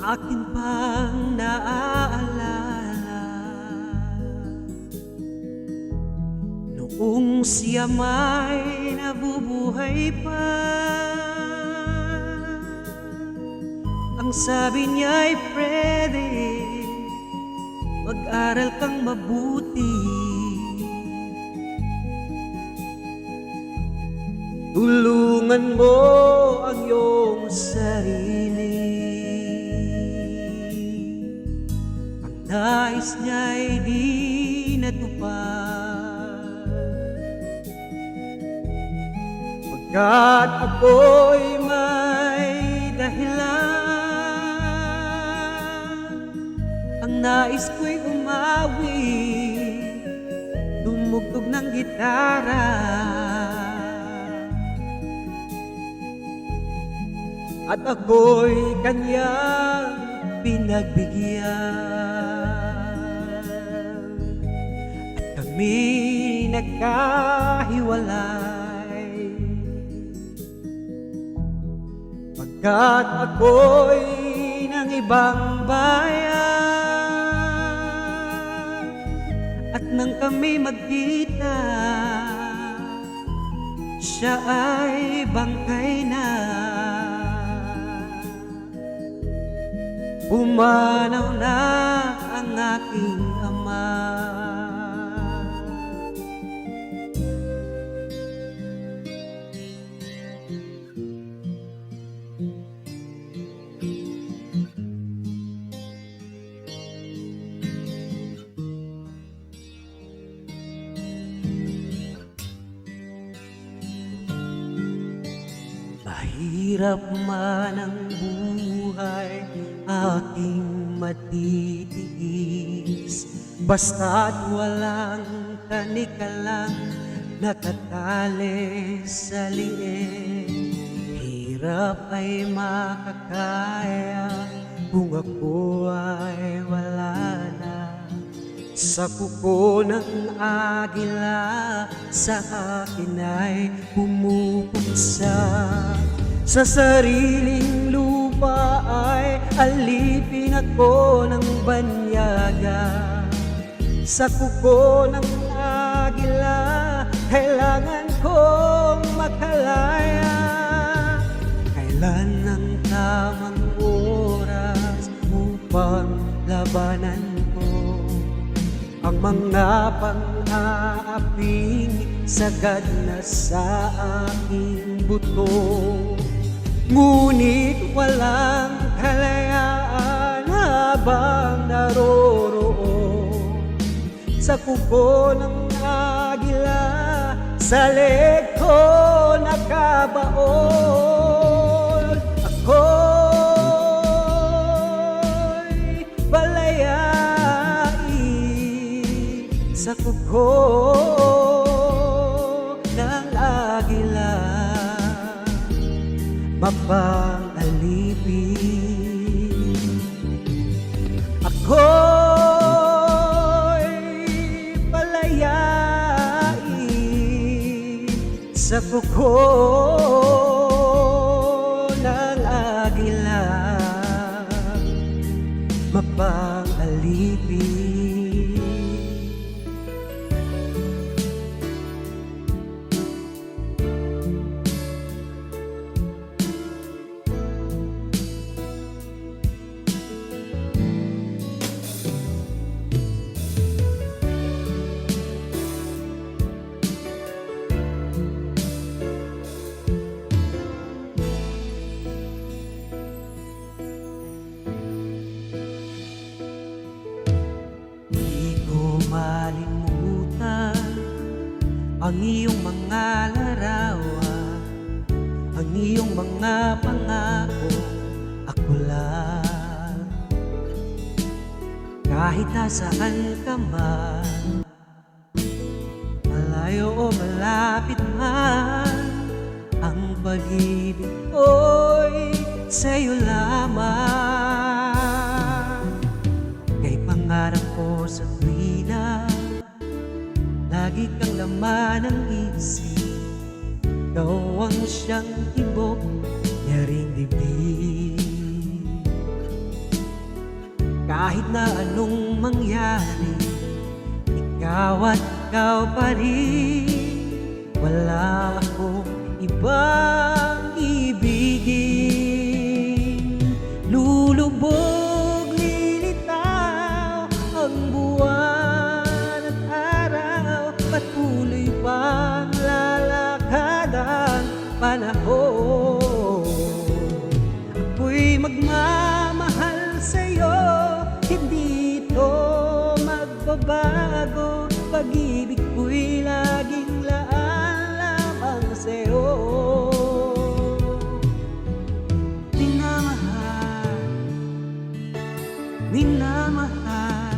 akin pang naaalala noong siya may nabubuhay pa. Ang sabi niya'y, Freddy, mag-aral kang mabuti, tulungan mo ang iyong sarili. Ang nais niya'y di natupad, pagkat ako'y may dahilan. Ang nais ko'y umawi, tumugtog ng gitara, at ako'y kanyang pinagbigyan. At kami nagkahiwalay, pagkat ako'y ng ibang bayan. At nang kami magkita, siya ay bangkay na. Pumanaw na ang aking ama. Mahirap man ang buhay, aking matitiis, basta't walang kanikalang nakatali sa liit. Hirap ay makakaya kung ako ay wala na. Sa kuko ng agila, sa akin ay pumupugsa. Sa sariling lupa ay alipin ako ng banyaga. Sa kuko ng agila, kailangan kong makalaya. Kailan ang tamang oras upang labanan ko ang mga pang-aaping sagad na sa aking buto? Ngunit walang kalayaan habang naroroon sa kuko ng agila, sa leeg ko nakabaon. Ako'y balayain sa kuko ng agila, mapang-alipin. Ako'y palayain sa kuko ng agila, mapang-alipin. Malimutan ang iyong mga larawan, ang iyong mga pangako, ako lang. Kahit nasaan ka man, malayo o malapit man, ang pag-ibig ko'y sa'yo lamang. Kay pangarap ko sa tuwina, lagi kang laman ng isip. Ikaw ang siyang tibok, nyaring dibdib. Kahit na anong mangyari, ikaw at ikaw pa rin. Wala akong ibang ibigin. Lulubog, lilitaw ang buwan at araw, patuloy pang lalakad ang panahon. Ako'y magmamahal sa'yo, hindi ito magbabago. Pag-ibig ko'y laging laan lamang sa'yo. Minamahal, minamahal